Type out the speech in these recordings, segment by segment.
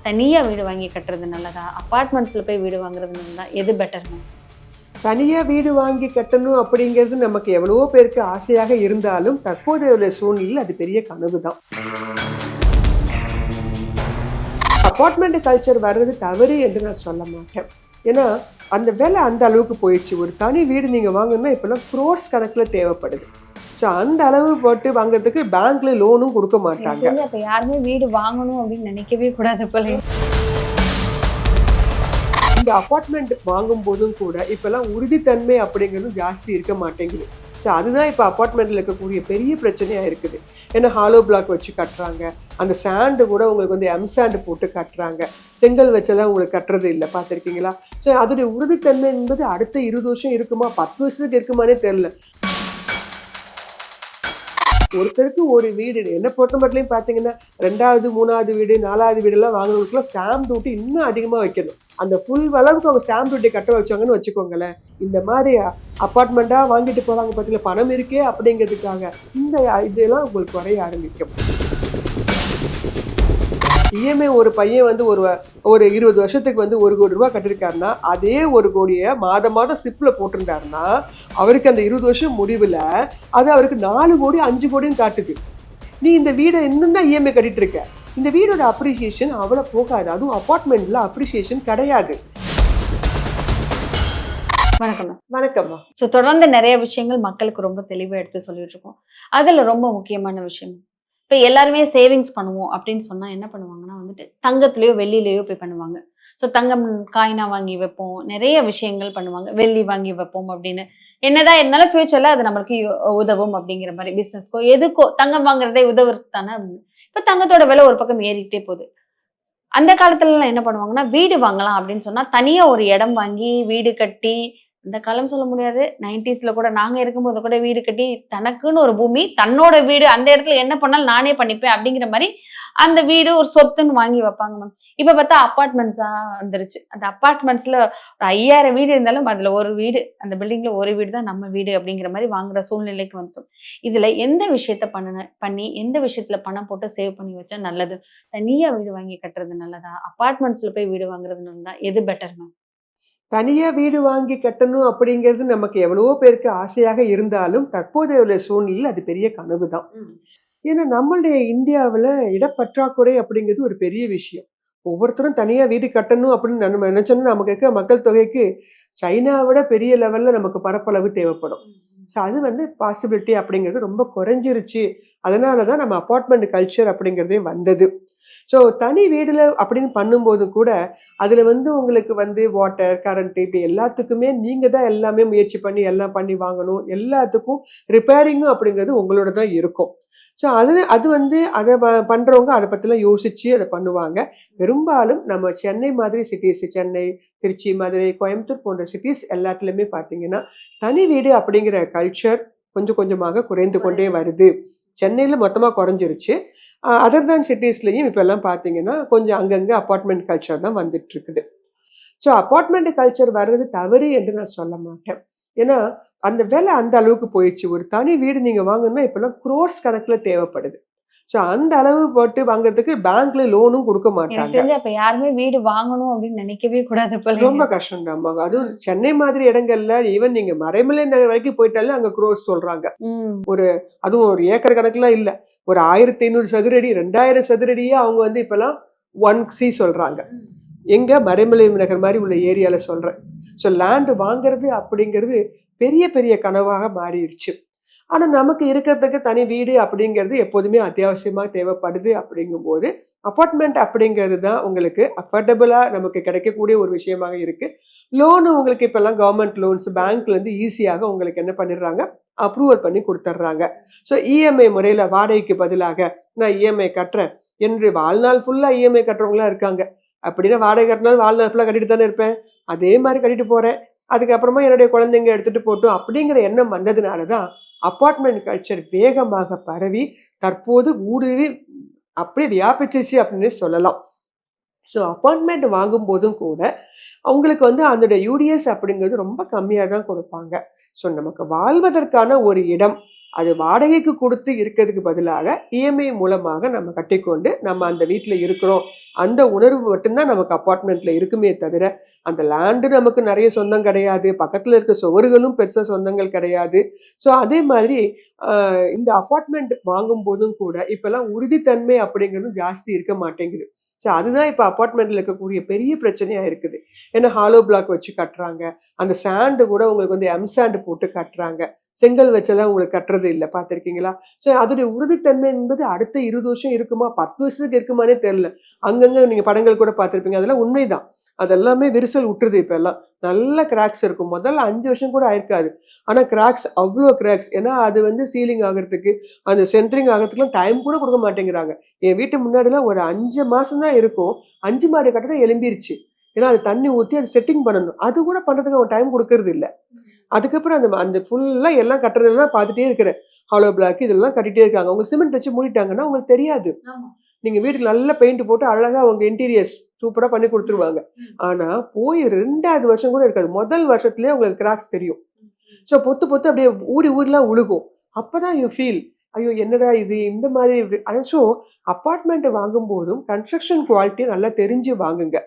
தனியா வீடு வாங்கி கட்டுறது நல்லதா? அபார்ட்மெண்ட்ஸ்ல போய் வீடு வாங்குறது நல்லதா? எது பெட்டர்ங்க? தனியா வீடு வாங்கி கட்டணும் அப்படிங்கிறது நமக்கு எவ்வளவோ பேருக்கு ஆசையாக இருந்தாலும் தற்போதைய உள்ள சூழ்நிலையில் அது பெரிய கனவு தான். அபார்ட்மெண்ட் கல்ச்சர் வர்றது தவறு என்று நான் சொல்ல மாட்டேன். ஏன்னா அந்த விலை அந்த அளவுக்கு போயிடுச்சு. ஒரு தனி வீடு நீங்க வாங்கணும்னா இப்பெல்லாம் க்ரோர்ஸ் கணக்குல தேவைப்படுது. ஸோ அந்த அளவு போட்டு வாங்குறதுக்கு பேங்க்ல லோனும் கொடுக்க எனக்கு மாட்டாங்க. தெரிஞ்சு அப்ப யாருமே வீடு வாங்கணும் அப்படின்னு நினைக்கவே கூடாது போல. இந்த அபார்ட்மெண்ட் வாங்கும் போதும் கூட இப்பெல்லாம் உறுதித்தன்மை அப்படிங்கிறது ஜாஸ்தி இருக்க மாட்டேங்குது. ஸோ அதுதான் இப்போ அபார்ட்மெண்ட்ல இருக்கக்கூடிய பெரிய பிரச்சனையா இருக்குது. ஏன்னா ஹாலோ பிளாக் வச்சு கட்டுறாங்க. அந்த சாண்டு கூட உங்களுக்கு வந்து எம்சாண்டு போட்டு கட்டுறாங்க. செங்கல் வச்செல்லாம் உங்களுக்கு கட்டுறது இல்லை, பார்த்துருக்கீங்களா? ஸோ அதோடைய உறுதித்தன்மை என்பது அடுத்த 20 வருஷம் இருக்குமா, 10 வருஷத்துக்கு இருக்குமானே தெரியல. ஒருத்தருக்கு ஒரு வீடு என்ன பொறுத்த மட்டும் பார்த்தீங்கன்னா 2வது 3வது வீடு 4வது வீடெல்லாம் வாங்குறவங்களுக்குலாம் ஸ்டாம்ப் டியூட்டி இன்னும் அதிகமாக வைக்கணும். அந்த ஃபுல் அளவுக்கு அவங்க ஸ்டாம்ப் டியூட்டி கட்ட வச்சாங்கன்னு வச்சுக்கோங்களேன். இந்த மாதிரி அப்பார்ட்மெண்ட்டாக வாங்கிட்டு போகிறாங்க பார்த்தீங்களா, பணம் இருக்கே அப்படிங்கிறதுக்காக இந்த இதெல்லாம் உங்களுக்கு குறைய ஆரம்பிக்கும். இஎம்ஐ ஒரு பையன் வந்து ஒரு 20 வருஷத்துக்கு வந்து 1 கோடி ரூபாய் கட்டிருக்காருன்னா அதே 1 கோடியை மாதம் சிப்ல போட்டிருந்தாருன்னா அவருக்கு அந்த 20 வருஷம் முடிவில் அது அவருக்கு 4 கோடி 5 கோடின்னு காட்டுது. நீ இந்த வீடை இன்னும் தான் இஎம்ஐ கட்டிட்டு இருக்க. இந்த வீடோட அப்ரிசியேஷன் அவ்வளோ போகாது. அதுவும் அபார்ட்மெண்ட்ல அப்ரிசியேஷன் கிடையாது. வணக்கம். வணக்கம்மா. ஸோ தொடர்ந்து நிறைய விஷயங்கள் மக்களுக்கு ரொம்ப தெளிவா எடுத்து சொல்லிட்டு இருக்கோம். அதுல ரொம்ப முக்கியமான விஷயம், இப்ப எல்லாருமே சேவிங்ஸ் பண்ணுவோம் அப்படின்னு சொன்னா என்ன பண்ணுவாங்கன்னா வந்துட்டு தங்கத்திலயோ வெள்ளிலயோ போய் பண்ணுவாங்க. ஸோ தங்கம் காயினா வாங்கி வைப்போம், நிறைய விஷயங்கள் பண்ணுவாங்க. வெள்ளி வாங்கி வைப்போம் அப்படின்னு. என்னதான் இருந்தாலும் ஃபியூச்சர்ல அது நம்மளுக்கு உதவும் அப்படிங்கிற மாதிரி பிசினஸ்க்கோ எதுக்கோ தங்கம் வாங்குறதே உதவுறது தானே. இப்ப தங்கத்தோட விலை ஒரு பக்கம் ஏறிக்கிட்டே போகுது. அந்த காலத்துல எல்லாம் என்ன பண்ணுவாங்கன்னா வீடு வாங்கலாம் அப்படின்னு சொன்னா தனியா ஒரு இடம் வாங்கி வீடு கட்டி, இந்த காலம் சொல்ல முடியாது, 90ஸ்ல கூட நாங்க இருக்கும்போது கூட வீடு கட்டி தனக்குன்னு ஒரு பூமி, தன்னோட வீடு, அந்த இடத்துல என்ன பண்ணாலும் நானே பண்ணிப்பேன் அப்படிங்கிற மாதிரி அந்த வீடு ஒரு சொத்துன்னு வாங்கி வைப்பாங்க மேம். இப்ப பார்த்தா அபார்ட்மெண்ட்ஸா வந்துருச்சு. அந்த அபார்ட்மெண்ட்ஸ்ல ஒரு 5000 வீடு இருந்தாலும் அதுல ஒரு வீடு, அந்த பில்டிங்ல ஒரு வீடு தான் நம்ம வீடு அப்படிங்கிற மாதிரி வாங்குற சூழ்நிலைக்கு வந்துட்டோம். இதுல எந்த விஷயத்த பண்ணி எந்த விஷயத்துல பணம் போட்டு சேவ் பண்ணி வச்சா நல்லது? தனியா வீடு வாங்கி கட்டுறது நல்லதா? அபார்ட்மெண்ட்ஸ்ல போய் வீடு வாங்குறது நல்லதா? எது பெட்டர் மேம்? தனியா வீடு வாங்கி கட்டணும் அப்படிங்கிறது நமக்கு எவ்வளவோ பேருக்கு ஆசையாக இருந்தாலும் தற்போதைய உள்ள சூழ்நிலையில் அது பெரிய கனவு தான். ஏன்னா நம்மளுடைய இந்தியாவில் இடப்பற்றாக்குறை அப்படிங்கிறது ஒரு பெரிய விஷயம். ஒவ்வொருத்தரும் தனியாக வீடு கட்டணும் அப்படின்னு நம்ம நினைச்சோம்னா நமக்கு இருக்க மக்கள் தொகைக்கு சைனாவை விட பெரிய லெவலில் நமக்கு பரப்பளவு தேவைப்படும். ஸோ அது வந்து பாசிபிலிட்டி அப்படிங்கிறது ரொம்ப குறைஞ்சிருச்சு. அதனால தான் நம்ம அப்பார்ட்மெண்ட் கல்ச்சர் அப்படிங்கிறதே வந்தது. ஸோ தனி வீடுல அப்படின்னு பண்ணும்போது கூட அதில் வந்து உங்களுக்கு வந்து வாட்டர் கரண்ட் இப்படி எல்லாத்துக்குமே நீங்கள் தான் எல்லாமே முயற்சி பண்ணி எல்லாம் பண்ணி வாங்கணும். எல்லாத்துக்கும் ரிப்பேரிங்கும் அப்படிங்கிறது உங்களோட தான் இருக்கும். ஸோ அது அது வந்து அதை பண்ணுறவங்க அதை பற்றிலாம் யோசித்து அதை பண்ணுவாங்க. பெரும்பாலும் நம்ம சென்னை மாதிரி சிட்டிஸ், சென்னை, திருச்சி, மதுரை, கோயம்புத்தூர் போன்ற சிட்டிஸ் எல்லாத்துலேயுமே பார்த்தீங்கன்னா தனி வீடு அப்படிங்கிற கல்ச்சர் கொஞ்சம் கொஞ்சமாக குறைந்து கொண்டே வருது. சென்னையில் மொத்தமாக குறைஞ்சிருச்சு. அதர் தான் சிட்டிஸ்லேயும் இப்போ எல்லாம் பார்த்தீங்கன்னா கொஞ்சம் அங்கங்கே அப்பார்ட்மெண்ட் கல்ச்சர் தான் வந்துட்டு இருக்குது. ஸோ அப்பார்ட்மெண்ட் கல்ச்சர் வர்றது தவறு என்று நான் சொல்ல மாட்டேன். ஏன்னா அந்த விலை அந்த அளவுக்கு போயிடுச்சு. ஒரு தனி வீடு நீங்கள் வாங்கணும்னா இப்போல்லாம் க்ரோர்ஸ் கணக்கில் தேவைப்படுது. ஸோ அந்த அளவு போட்டு வாங்குறதுக்கு பேங்க்ல லோனும் கொடுக்க எனக்கு மாட்டாங்க. தெரிஞ்சு அப்ப யாருமே வீடு வாங்கணும் அப்படின்னு நினைக்கவே கூடாது போல. ரொம்ப கஷ்டம் தான். அதுவும் சென்னை மாதிரி இடங்கள்ல ஈவன் நீங்க மறைமலை நகர் வரைக்கும் போயிட்டாலே அங்க க்ரோர்ஸ் சொல்றாங்க. அதுவும் ஒரு ஏக்கர் கணக்குலாம் இல்ல. ஒரு 1500 சதுரடி 2000 சதுரடியே அவங்க வந்து இப்பெல்லாம் 1C சொல்றாங்க. எங்க மறைமலை நகர் மாதிரி உள்ள ஏரியால சொல்றேன். ஸோ லேண்ட் வாங்குறது அப்படிங்கிறது பெரிய பெரிய கனவாக மாறிடுச்சு. ஆனா நமக்கு இருக்கிறதுக்கு தனி வீடு அப்படிங்கிறது எப்போதுமே அத்தியாவசியமா தேவைப்படுது. அப்படிங்கும்போது அபார்ட்மெண்ட் அப்படிங்கிறது தான் உங்களுக்கு அஃபோர்டபுளா நமக்கு கிடைக்கக்கூடிய ஒரு விஷயமாக இருக்கு. லோனு உங்களுக்கு இப்பெல்லாம் கவர்மெண்ட் லோன்ஸ் பேங்க்ல இருந்து ஈஸியாக உங்களுக்கு என்ன பண்ணிடுறாங்க, அப்ரூவல் பண்ணி கொடுத்துட்றாங்க. ஸோ இஎம்ஐ முறையில வாடகைக்கு பதிலாக நான் இஎம்ஐ கட்டுறேன் என்று வாழ்நாள் ஃபுல்லா இஎம்ஐ கட்டுறவங்களா இருக்காங்க. அப்படின்னா வாடகை கட்டினாலும் வாழ்நாள் ஃபுல்லா கட்டிட்டு தானே இருப்பேன், அதே மாதிரி கட்டிட்டு போறேன், அதுக்கப்புறமா என்னுடைய குழந்தைங்க எடுத்துட்டு போட்டும் அப்படிங்கிற எண்ணம் வந்ததுனாலதான் அப்பார்ட்மெண்ட் கல்ச்சர் வேகமாக பரவி தற்போது ஊடுருவி அப்படியே வியாபிச்சிச்சு அப்படின்னு சொல்லலாம். ஸோ அப்பார்ட்மெண்ட் வாங்கும் போதும் கூட அவங்களுக்கு வந்து அதோட யூடிஎஸ் அப்படிங்கிறது ரொம்ப கம்மியாக தான் கொடுப்பாங்க. ஸோ நமக்கு வாழ்வதற்கான ஒரு இடம் அது வாடகைக்கு கொடுத்து இருக்கிறதுக்கு பதிலாக இஎம்ஐ மூலமாக நம்ம கட்டிக்கொண்டு நம்ம அந்த வீட்டுல இருக்கிறோம் அந்த உணர்வு மட்டும்தான் நமக்கு அப்பார்ட்மெண்ட்ல இருக்குமே தவிர அந்த லேண்டு நமக்கு நிறைய சொந்தம் கிடையாது, பக்கத்துல இருக்க சுவர்களும் பெருசா சொந்தங்கள் கிடையாது. ஸோ அதே மாதிரி இந்த அப்பார்ட்மெண்ட் வாங்கும் போதும் கூட இப்பெல்லாம் உறுதித்தன்மை அப்படிங்கிறது ஜாஸ்தி இருக்க மாட்டேங்குது. ஸோ அதுதான் இப்போ அப்பார்ட்மெண்ட்ல இருக்கக்கூடிய பெரிய பிரச்சனையா இருக்குது. ஏன்னா ஹாலோ பிளாக் வச்சு கட்டுறாங்க, அந்த சாண்டு கூட உங்களுக்கு வந்து எம்சாண்டு போட்டு கட்டுறாங்க, செங்கல் வச்செல்லாம் உங்களுக்கு கட்டுறது இல்லை, பார்த்துருக்கீங்களா? ஸோ அதோடைய உறுதித்தன்மை என்பது அடுத்த 20 வருஷம் இருக்குமா, 10 வருஷத்துக்கு இருக்குமானே தெரியல. அங்கங்க நீங்க படங்கள் கூட பார்த்துருப்பீங்க, அதெல்லாம் உண்மைதான். அதெல்லாமே விரிசல் விட்டுருது. இப்ப எல்லாம் நல்ல கிராக்ஸ் இருக்கும். முதல்ல 5 வருஷம் கூட ஆயிருக்காது. ஆனா கிராக்ஸ், அவ்வளோ கிராக்ஸ். ஏன்னா அது வந்து சீலிங் ஆகிறதுக்கு, அந்த சென்ட்ரிங் ஆகிறதுக்குலாம் டைம் கூட கொடுக்க மாட்டேங்கிறாங்க. என் வீட்டு முன்னாடிலாம் ஒரு 5 மாசம் தான் இருக்கும், 5 மாடி கட்டடம் எலும்பிருச்சு. ஏன்னா அது தண்ணி ஊற்றி அது செட்டிங் பண்ணணும், அது கூட பண்றதுக்கு அவன் டைம் கொடுக்கறது இல்லை. அதுக்கப்புறம் அந்த அந்த ஃபுல்லா எல்லாம் கட்டுறதெல்லாம் பார்த்துட்டே இருக்கிறேன். ஹாலோ பிளாக் இதெல்லாம் கட்டிட்டே இருக்காங்க. உங்களுக்கு சிமெண்ட் வச்சு மூடிட்டாங்கன்னா உங்களுக்கு தெரியாது. நீங்க வீட்டுக்கு நல்ல பெயிண்ட் போட்டு அழகா உங்க இன்டீரியர்ஸ் சூப்பரா பண்ணி கொடுத்துருவாங்க. ஆனா போய் 2வது வருஷம் கூட இருக்காது, முதல் வருஷத்துலயே உங்களுக்கு கிராக்ஸ் தெரியும். ஸோ பொத்து பொத்து அப்படியே ஊர்லாம் உழுகும். அப்பதான் யூ ஃபீல், ஐயோ என்னடா இது இந்த மாதிரி. ஸோ அப்பார்ட்மெண்ட் வாங்கும் போதும் கன்ஸ்ட்ரக்ஷன் குவாலிட்டி நல்லா தெரிஞ்சு வாங்குங்க.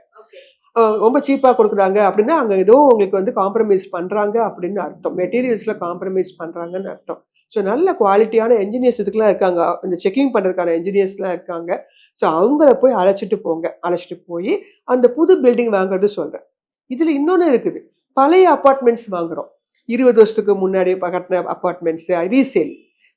ரொம்ப சீப்பா கொடுக்குறாங்க அப்படின்னா அங்க ஏதோ உங்களுக்கு வந்து காம்ப்ரமைஸ் பண்றாங்க அப்படின்னு அர்த்தம், மெட்டீரியல்ஸ்ல காம்ப்ரமைஸ் பண்றாங்கன்னு அர்த்தம். ஸோ நல்ல குவாலிட்டியான என்ஜினியர்ஸ் இதுக்கெல்லாம் இருக்காங்க, இந்த செக்கிங் பண்ணுறதுக்கான என்ஜினியர்ஸ்லாம் இருக்காங்க. ஸோ அவங்கள போய் அழைச்சிட்டு போங்க, அழைச்சிட்டு போய் அந்த புது பில்டிங் வாங்குறது சொல்கிறேன். இதில் இன்னொன்று இருக்குது, பழைய அப்பார்ட்மெண்ட்ஸ் வாங்குகிறோம், 20 வருஷத்துக்கு முன்னாடி கட்டின அப்பார்ட்மெண்ட்ஸு,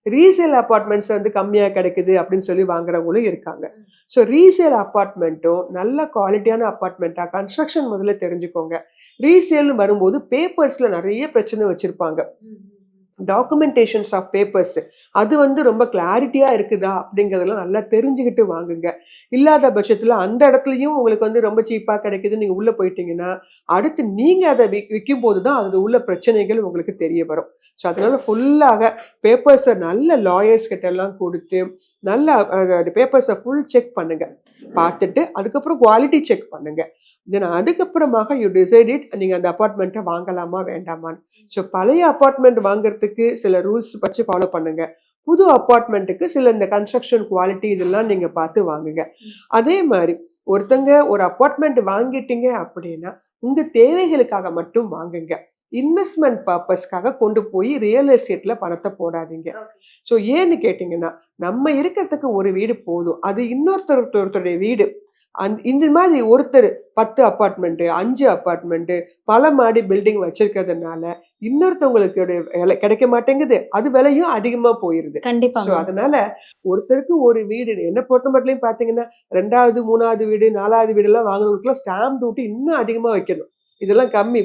ரீசேல் அப்பார்ட்மெண்ட்ஸ் வந்து கம்மியாக கிடைக்குது அப்படின்னு சொல்லி வாங்குறவங்களும் இருக்காங்க. ஸோ ரீசேல் அப்பார்ட்மெண்ட்டும் நல்ல குவாலிட்டியான அப்பார்ட்மெண்ட்டாக கன்ஸ்ட்ரக்ஷன் முதல்ல தெரிஞ்சுக்கோங்க. ரீசேல்னு வரும்போது பேப்பர்ஸில் நிறைய பிரச்சனை வச்சுருப்பாங்க, டாக்குமெண்டேஷன்ஸ் ஆஃப் பேப்பர்ஸ், அது வந்து ரொம்ப கிளாரிட்டியா இருக்குதா அப்படிங்கிறதெல்லாம் நல்லா தெரிஞ்சுக்கிட்டு வாங்குங்க. இல்லாத பட்சத்துல அந்த இடத்துலயும் உங்களுக்கு வந்து ரொம்ப சீப்பா கிடைக்குது, நீங்க உள்ள போயிட்டீங்கன்னா அடுத்து நீங்க அதை விற்கும் போதுதான் அது உள்ள பிரச்சனைகள் உங்களுக்கு தெரிய வரும். ஸோ அதனால ஃபுல்லாக பேப்பர்ஸை நல்ல லாயர்ஸ் கிட்ட எல்லாம் கொடுத்து நல்லா பேப்பர்ஸை ஃபுல் செக் பண்ணுங்க, பார்த்துட்டு அதுக்கப்புறம் குவாலிட்டி செக் பண்ணுங்க. தென் அதுக்கப்புறமாக யூ டிசைட் இட், நீங்க அந்த அப்பார்ட்மெண்ட்டை வாங்கலாமா வேண்டாமான்னு. ஸோ பழைய அப்பார்ட்மெண்ட் வாங்குறதுக்கு சில ரூல்ஸ் வச்சு ஃபாலோ பண்ணுங்க, புது அப்பார்ட்மெண்ட்டுக்கு சில இந்த கன்ஸ்ட்ரக்ஷன் குவாலிட்டி இதெல்லாம் நீங்க பார்த்து வாங்குங்க. அதே மாதிரி ஒருத்தங்க ஒரு அப்பார்ட்மெண்ட் வாங்கிட்டீங்க அப்படின்னா உங்க தேவைகளுக்காக மட்டும் வாங்குங்க, இன்வெஸ்ட்மெண்ட் பர்பஸ்க்காக கொண்டு போய் ரியல் எஸ்டேட்ல பணத்தை போடாதீங்க. ஸோ ஏன்னு கேட்டீங்கன்னா நம்ம இருக்கிறதுக்கு ஒரு வீடு போதும், அது இன்னொருத்தருடைய வீடு. இந்த மாதிரி ஒருத்தர் 10 அப்பார்ட்மெண்ட் 5 அப்பார்ட்மெண்ட் பல மாடி பில்டிங் வச்சிருக்கிறதுனால இன்னொருத்தவங்களுக்கு கிடைக்க மாட்டேங்குது, அது விலையும் அதிகமா போயிருது. கண்டிப்பா. அதனால ஒருத்தருக்கு ஒரு வீடு, என்ன பொறுத்த மட்டும் பாத்தீங்கன்னா 2வது 3வது வீடு 4வது வீடு எல்லாம் வாங்குறவங்களுக்குலாம் ஸ்டாம்ப் டியூட்டி இன்னும் அதிகமா வைக்கணும். இதெல்லாம் கம்மி,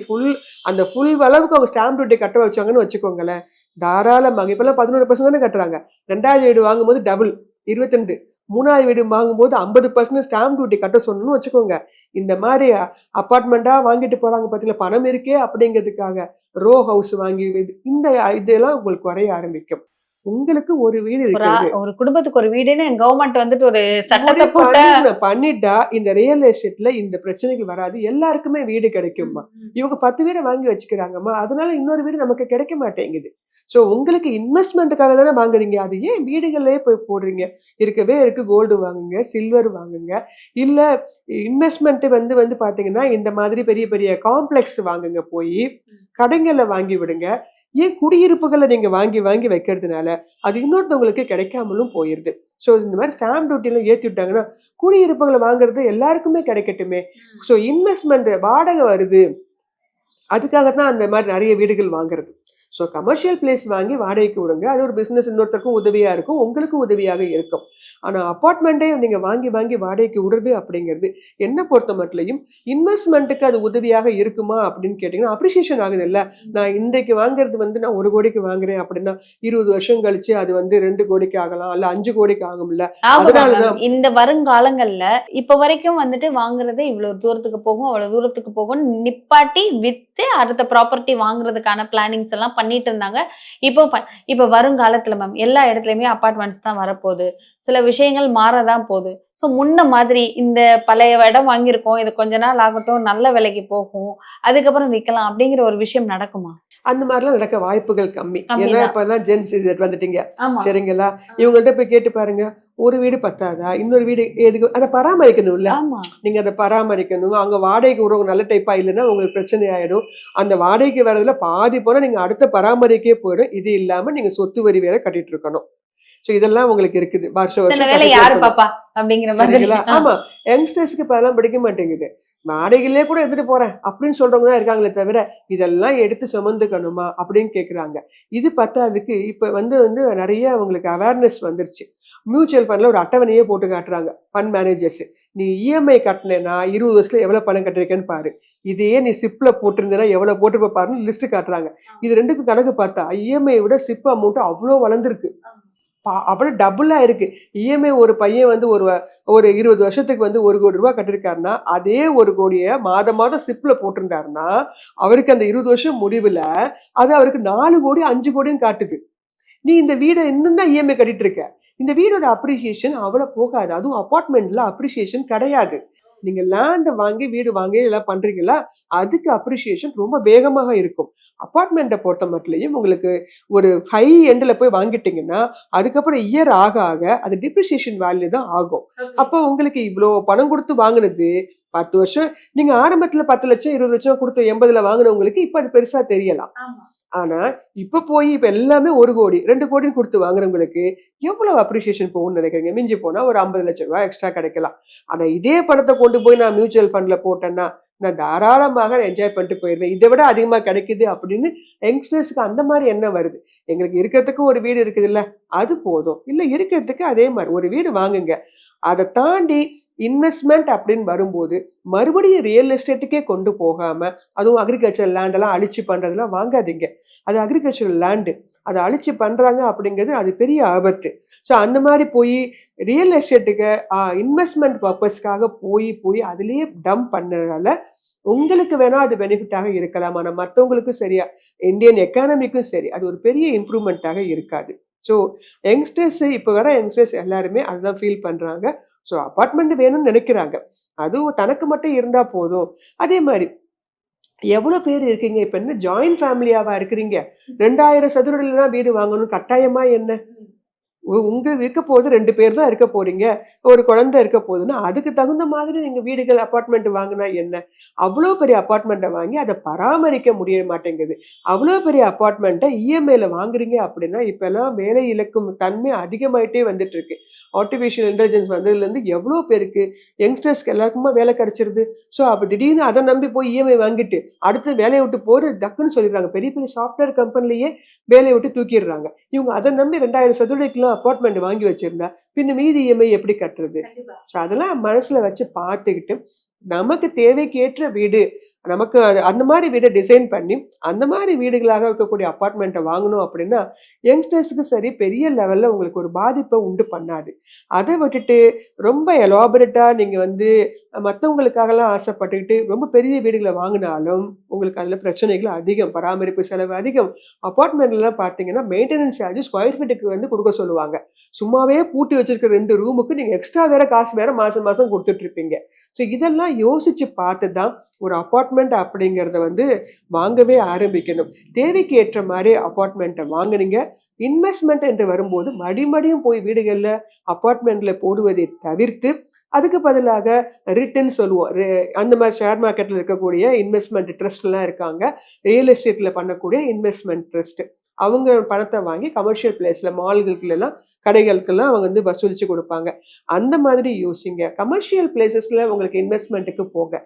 அந்த ஃபுல் அளவுக்கு அவங்க ஸ்டாம்ப் டியூட்டி கட்ட வச்சாங்கன்னு வச்சுக்கோங்களேன், தாராளமாக. இப்பெல்லாம் 11% தானே கட்டுறாங்க. 2வது வீடு வாங்கும்போது டபுள் 22, 3வது வீடு வாங்கும்போது 50% ஸ்டாம்ப் டியூட்டி கட்ட சொன்னோம்னு வச்சுக்கோங்க. இந்த மாதிரி அப்பார்ட்மெண்டா வாங்கிட்டு போறாங்க பார்த்தீங்களா, பணம் இருக்கே அப்படிங்கிறதுக்காக ரோ ஹவுஸ் வாங்கி இந்த இதெல்லாம் உங்களுக்கு குறைய ஆரம்பிக்கும். உங்களுக்கு ஒரு வீடு இருக்கிறது, ஒரு குடும்பத்துக்கு ஒரு வீடுன்னு கவர்மெண்ட் வந்துட்டு ஒரு சட்டத்தை பண்ணிட்டா இந்த ரியல் எஸ்டேட்ல இந்த பிரச்சனைகள் வராது, எல்லாருக்குமே வீடு கிடைக்கும்மா. இவங்க 10 வீடை வாங்கி வச்சுக்கிறாங்கம்மா, அதனால இன்னொரு வீடு நமக்கு கிடைக்க மாட்டேங்குது. ஸோ உங்களுக்கு இன்வெஸ்ட்மெண்ட்டுக்காக தானே வாங்குறீங்க, அது ஏன் வீடுகளே போய் போடுறீங்க? இருக்கவே இருக்கு, கோல்டு வாங்குங்க, சில்வர் வாங்குங்க. இல்ல இன்வெஸ்ட்மெண்ட் வந்து பாத்தீங்கன்னா இந்த மாதிரி பெரிய பெரிய காம்ப்ளெக்ஸ் வாங்குங்க, போய் கடைகள்ல வாங்கி விடுங்க. ஏன் குடியிருப்புகளை நீங்க வாங்கி வாங்கி வைக்கிறதுனால அது இன்னொருத்தவங்களுக்கு கிடைக்காமலும் போயிருது. ஸோ இந்த மாதிரி ஸ்டாம்ப் டியூட்டி எல்லாம் ஏற்றி விட்டாங்கன்னா குடியிருப்புகளை வாங்குறது எல்லாருக்குமே கிடைக்கட்டுமே. ஸோ இன்வெஸ்ட்மெண்ட் வாடகை வருது, அதுக்காகத்தான் அந்த மாதிரி நிறைய வீடுகள் வாங்குறது. ஸோ கமர்ஷியல் பிளேஸ் வாங்கி வாடகைக்கு விடுங்க, அது ஒரு பிஸ்னஸ், இன்னொருத்தருக்கும் உதவியா இருக்கும், உங்களுக்கும் உதவியாக இருக்கும். ஆனால் அப்பார்ட்மெண்ட்டே நீங்க வாங்கி வாங்கி வாடகைக்கு விடுறது அப்படிங்கிறது என்ன பொறுத்த மட்டும் இன்வெஸ்ட்மெண்ட்டுக்கு அது உதவியாக இருக்குமா அப்படின்னு கேட்டீங்கன்னா அப்ரிசியேஷன் ஆகுது இல்ல. நான் இன்றைக்கு வாங்குறது வந்து நான் 1 கோடிக்கு வாங்குறேன் அப்படின்னா 20 வருஷம் கழிச்சு அது வந்து 2 கோடிக்கு ஆகலாம், இல்ல 5 கோடிக்கு ஆகும்ல. அதனாலதான் இந்த வருங்காலங்கள்ல இப்ப வரைக்கும் வந்துட்டு வாங்குறது இவ்வளவு தூரத்துக்கு போகும் அவ்வளவு தூரத்துக்கு போகும் நிப்பாட்டி வித்து வித்து அடுத்த ப்ராப்பர்ட்டி வாங்குறதுக்கான பிளானிங்ஸ் எல்லாம் பண்ணிட்டு இருந்தாங்க. இப்போ வருங்காலத்துல மேம் எல்லா இடத்துலயுமே அபார்ட்மெண்ட்ஸ் தான் வரப்போகுது. சில விஷயங்கள் மாறதான் போகுது. ஸோ முன்ன மாதிரி இந்த பழைய இடம் வாங்கியிருக்கோம். இது கொஞ்ச நாள் ஆகட்டும், நல்ல விலைக்கு போகும். அதுக்கப்புறம் விக்கலாம் அப்படிங்கிற ஒரு விஷயம் நடக்குமா? அந்த மாதிரிலாம் நடக்க வாய்ப்புகள் கம்மி. ஏன்னா கம்மிதான். இப்பல்லாம் ஜென் Z வந்துட்டீங்க. ஆமா. சரிங்களா? இவங்கள்ட்ட போய் கேட்டு பாருங்க. ஒரு வீடு பத்தாதா? இன்னொரு வீடு எதுக்கு? அத பராமரிக்கணும்ல. ஆமா. நீங்க அத பராமரிக்கணும். அங்க வாடகைக்கு விடுறவங்க நல்ல டைப்பா இல்லன்னா உங்களுக்கு பிரச்சனை ஆயிடும். அந்த வாடகைக்கு வர்றதுல பாதி பணம் நீங்க அடுத்த பராமரிக்கே போயிடும். இது இல்லாம நீங்க சொத்து வரி வேற கட்டிட்டு இருக்கணும். ஸோ இதெல்லாம் உங்களுக்கு இருக்குது. வருஷம் இத்தன வருஷம் வேலை கட்டிட்டே யாரு இருக்கணும். பாப்பா? அப்படிங்கிற மாதிரி. சரிங்களா? ஆமா. யங்ஸ்டர்ஸ்க்கு இப்ப அதெல்லாம் பிடிக்க மாட்டேங்குது. வாடகையிலே கூட எடுத்துட்டு போறேன் அப்படின்னு சொல்றவங்க தான் இருக்காங்களே தவிர, இதெல்லாம் எடுத்து சுமந்துக்கணுமா? அப்படின்னு கேட்குறாங்க. இது பத்தாததுக்கு இப்ப வந்து வந்து நெறைய அவங்களுக்கு அவேர்னஸ் வந்துருச்சு. மியூச்சுவல் ஃபண்ட்ல ஒரு அட்டவணையே போட்டு காட்டுறாங்க. Fund managers. நீ இஎம்ஐ கட்டுனேன்னா 20 வருஷத்துல எவ்வளவு பணம் கட்டியிருக்கேன்னு பாரு. இதையே நீ சிப்ல போட்டிருந்தேன்னா எவ்வளவு போட்டிருப்ப பாருன்னு லிஸ்ட் காட்டுறாங்க. இது 2க்கும் கணக்கு பார்த்தா இஎம்ஐ விட சிப் அமௌண்ட் அவ்ளோ வளர்ந்திருக்கு. அவ்வளவு டபுளா இருக்கு. இஎம்ஐ ஒரு பையன் வந்து ஒரு 20 வருஷத்துக்கு வந்து ரூ. 1,00,00,000 கட்டியிருக்காருன்னா, அதே 1,00,00,000 மாதம் மாதம் சிப்ல போட்டிருந்தாருன்னா, அவருக்கு அந்த 20 வருஷம் முடிவுல அது அவருக்கு 4,00,00,000, 5,00,00,000ன்னு காட்டுது. நீ இந்த வீட இன்னும் தான் இஎம்ஐ கட்டிட்டு இருக்க. இந்த வீடோட அப்ரிசியேஷன் அவ்வளவு போகாது. அதுவும் அபார்ட்மெண்ட்ல அப்ரிசியேஷன் கிடையாது. நீங்க லேண்ட் வாங்கி வீடு வாங்கி எல்லாம் பண்றீங்களா, அதுக்கு அப்ரிசியேஷன் ரொம்ப வேகமாக இருக்கும். அபார்ட்மெண்ட்ட பொறுத்த மட்டும் உங்களுக்கு ஒரு ஹை எண்ட்ல போய் வாங்கிட்டீங்கன்னா, அதுக்கப்புறம் இயர் ஆக ஆக அது டிப்ரிசியேஷன் வேல்யூ தான் ஆகும். அப்போ உங்களுக்கு இவ்ளோ பணம் குடுத்து வாங்குனது 10 வருஷம் நீங்க ஆரம்பத்துல 10,00,000 20,00,000 குடுத்து 80ல வாங்குனவங்களுக்கு இப்ப அது பெருசா தெரியலாம். ஆமா. ஆனா, இப்ப எல்லாமே 1,00,00,000 2,00,00,000 குடுத்து வாங்குறவங்களுக்கு எவ்வளவு அப்ரிசியேஷன் போகும்னு நினைக்கிறீங்க? மிஞ்சி போனா ஒரு ரூ. 50,00,000 எக்ஸ்ட்ரா கிடைக்கலாம். ஆனா, இதே பணத்த கொண்டு போய் நான் மியூச்சுவல் ஃபண்ட்ல போட்டேன்னா, நான் தாராளமாக என்ஜாய் பண்ணிட்டு போயிருவேன். இத விட அதிகமா கிடைக்குது அப்படின்னு யங்ஸ்டர்ஸ்க்கு அந்த மாரி எண்ணம் வருது. எங்களுக்கு இருக்கிறதுக்கு ஒரு வீடு இருக்குதுல்ல, அது போதும். இல்ல இருக்கிறதுக்கு அதே மாரி ஒரு வீடு வாங்குங்க. அத தாண்டி இன்வெஸ்ட்மென்ட் அப்படின்னு வரும்போது, மறுபடியும் ரியல் எஸ்டேட்டுக்கே கொண்டு போகாம, அதுவும் அக்ரிகல்ச்சர் லேண்ட் எல்லாம் அழிச்சு பண்றதெல்லாம் வாங்காதீங்க. அது அக்ரிகல்ச்சரல் லேண்ட். அத அழிச்சு பண்றாங்க அப்படிங்கிறது அது பெரிய ஆபத்து. ஸோ அந்த மாரி போயி ரியல் எஸ்டேட்டுக்கு இன்வெஸ்ட்மென்ட் பர்ப்பஸ்க்காக போய் அதிலேயே டம்ப் பண்ணதுனால, உங்களுக்கு வேணா அது பெனிஃபிட்டாக இருக்கலாம். ஆனா மத்தவங்களுக்கும் சரியா இந்தியன் எக்கானமிக்கும் சரி, அது ஒரு பெரிய இம்ப்ரூவ்மென்ட்டாக இருக்காது. ஸோ இப்ப வர யங்ஸ்டர்ஸ் எல்லாருமே அதுதான் ஃபீல் பண்றாங்க. ஸோ அபார்ட்மெண்ட் வேணும்னு நினைக்கிறாங்க. அதுவும் தனக்கு மட்டும் இருந்தா போதும். அதே மாரி எவ்வளோ பேர் இருக்கீங்க? இப்ப என்ன ஜாயிண்ட் ஃபேமிலியாவா இருக்கிறீங்க? 2000 சதுரடில தான் வீடு வாங்கணும் கட்டாயமா என்ன? உங்க இருக்க போது 2 பேர் தான் இருக்க போறீங்க. ஒரு குழந்தை இருக்க போதுன்னா, அதுக்கு தகுந்த மாதிரி நீங்க வீடுகள், அபார்ட்மெண்ட் வாங்குனா என்ன? அவ்ளோ பெரிய அபார்ட்மெண்ட்ட வாங்கி அத பராமரிக்க முடிய மாட்டேங்குது. அவ்ளோ பெரிய அபார்ட்மெண்ட்ட இஎம்ஐல வாங்குறீங்க அப்படின்னா, இப்பல்லாம் வேலை இழக்கும் தன்மை அதிகமாயிட்டே வந்துட்டு இருக்கு. ஆர்டிஃபிஷியல் இன்டெலிஜென்ஸ் வந்ததுலேருந்து எவ்ளோ பேருக்கு யங்ஸ்டர்ஸ்க்கு எல்லாருக்குமா வேலை கிடைச்சிருது. ஸோ அப்ப திடீர்னு அத நம்பி போய் இஎம்ஐ வாங்கிட்டு, அடுத்து வேலைய விட்டு போரு டக்குன்னு சொல்லிடுறாங்க. பெரிய பெரிய சாஃப்ட்வேர் கம்பெனிலேயே வேலைய விட்டு தூக்கிடுறாங்க. இவங்க அத நம்பி 2000 சதுரடிக்குலாம் அபார்ட்மெண்ட் வாங்கி வச்சிருந்தா, பின்ன மீதி இஎம்ஐ எப்படி கட்டுறது? கண்டிப்பா. ஸோ அதெல்லாம் மனசுல வச்சு பார்த்துக்கிட்டு, நமக்கு தேவைக்கு ஏற்ற வீடு, நமக்கு அந்த மாரி வீட டிசைன் பண்ணி, அந்த மாரி வீடுகளாக இருக்கக்கூடிய அபார்ட்மெண்ட்ட வாங்கணும் அப்படின்னா, யங்ஸ்டர்ஸ்க்கு சரி பெரிய லெவல்ல உங்களுக்கு ஒரு பாதிப்ப உண்டு பண்ணாது. அத விட்டுட்டு ரொம்ப எலாபரேட்டா நீங்க வந்து மத்தவங்களுக்காகலாம் ஆசைப்பட்டுக்கிட்டு, ரொம்ப பெரிய வீடுகள வாங்குனாலும், உங்களுக்கு அதுல பிரச்சனைகள் அதிகம். பராமரிப்பு செலவு அதிகம். அபார்ட்மெண்ட்லலாம் பார்த்தீங்கன்னா, மெயின்டனன்ஸ் சார்ஜ் ஸ்கொயர் ஃபீட்டுக்கு வந்து குடுக்க சொல்லுவாங்க. சும்மாவே பூட்டி வச்சிருக்க 2 ரூமுக்கு நீங்க எக்ஸ்ட்ரா வேற காசு வேற மாசம் மாசம் குடுத்துட்டு இருப்பீங்க. ஸோ இதெல்லாம் யோசிச்சு பார்த்து தான் ஒரு அபார்ட்மெண்ட் அப்படிங்கிறத வந்து வாங்கவே ஆரம்பிக்கணும். தேவைக்கு ஏற்ற மாரி அபார்ட்மெண்ட்ட வாங்குனீங்க. இன்வெஸ்ட்மென்ட் என்று வரும்போது மறுபடியும் போய் வீடுகள்ல, அபார்ட்மெண்ட்ல போடுவதை தவிர்த்து, அதுக்கு பதிலாக ரிட்ன்னு சொல்லுவோம். அந்த மாரி ஷேர் மார்க்கெட்ல இருக்கக்கூடிய இன்வெஸ்ட்மென்ட் ட்ரஸ்ட்லாம் இருக்காங்க. ரியல் எஸ்டேட்ல பண்ணக்கூடிய இன்வெஸ்ட்மென்ட் ட்ரஸ்ட். அவங்க பணத்த வாங்கி கமர்ஷியல் பிளேஸ்ல மால்களுக்குலாம் கடைகளுக்கெல்லாம் அவங்க வந்து வசூலிச்சு குடுப்பாங்க. அந்த மாதிரி யோசிங்க. கமர்ஷியல் பிளேஸஸ்ல உங்களுக்கு இன்வெஸ்ட்மென்ட்க்கு போங்க.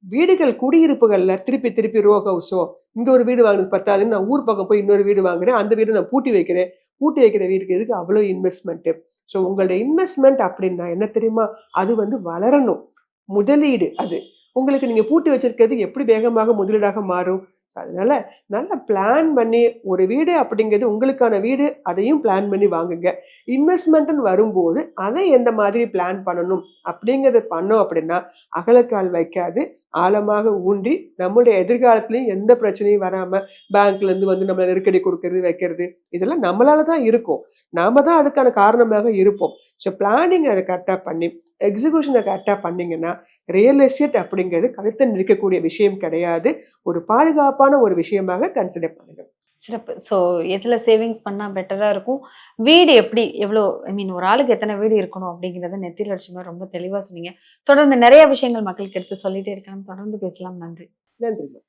வீடுகள் குடியிருப்புகள்ல திருப்பி திருப்பி ரோ ஹவுஸோ, இங்க ஒரு வீடு வாங்குனது பத்தாதுன்னு நான் ஊர் பக்கம் போய் இன்னொரு வீடு வாங்குறேன். அந்த வீட நான் பூட்டி வைக்கிறேன். பூட்டி வைக்கிற வீட்டுக்கு எதுக்கு அவ்வளோ இன்வெஸ்ட்மென்ட்? ஸோ உங்களுடைய இன்வெஸ்ட்மென்ட் அப்படின்னா என்ன தெரியுமா? அது வந்து வளரணும். முதலீடு அது. உங்களுக்கு நீங்க பூட்டி வச்சிருக்கிறது எப்படி வேகமாக முதலீடாக மாறும்? அதனால நல்லா பிளான் பண்ணி ஒரு வீடு அப்படிங்கிறது உங்களுக்கான வீடு, அதையும் பிளான் பண்ணி வாங்குங்க. இன்வெஸ்ட்மெண்ட்னு வரும்போது அதை எந்த மாதிரி பிளான் பண்ணணும் அப்படிங்கிறத பண்ணோம் அப்படின்னா அகலக்கால் வைக்காது, ஆழமாக ஊன்றி நம்முடைய எதிர்காலத்திலயும் எந்த பிரச்சனையும் வராம பேங்க்ல இருந்து வந்து நம்மள நெருக்கடி கொடுக்கறது வைக்கிறது இதெல்லாம் நம்மளால தான் இருக்கும். நாம தான் அதுக்கான காரணமாக இருப்போம். ஸோ பிளானிங் அதை கரெக்டா பண்ணி எக்ஸிகியூஷனை கரெக்டா பண்ணீங்கன்னா ரியல் எஸ்டேட் அப்படிங்கிறது கழுத்தை நிற்கக்கூடிய விஷயம் கிடையாது. ஒரு பாதுகாப்பான ஒரு விஷயமாக கன்சிடர் பண்ணுங்க. சிறப்பு. ஸோ எதுல சேவிங்ஸ் பண்ணா பெட்டரா இருக்கும்? வீடு எப்படி எவ்வளோ ஐ மீன் ஒரு ஆளுக்கு எத்தன வீடு இருக்கணும் அப்படிங்கிறத நெத்தியில அடிச்ச மாரி ரொம்ப தெளிவா சொன்னீங்க. தொடர்ந்து நெறைய விஷயங்கள் மக்களுக்கு எடுத்து சொல்லிட்டே இருக்கலாம். தொடர்ந்து பேசலாம். நன்றி. நன்றி.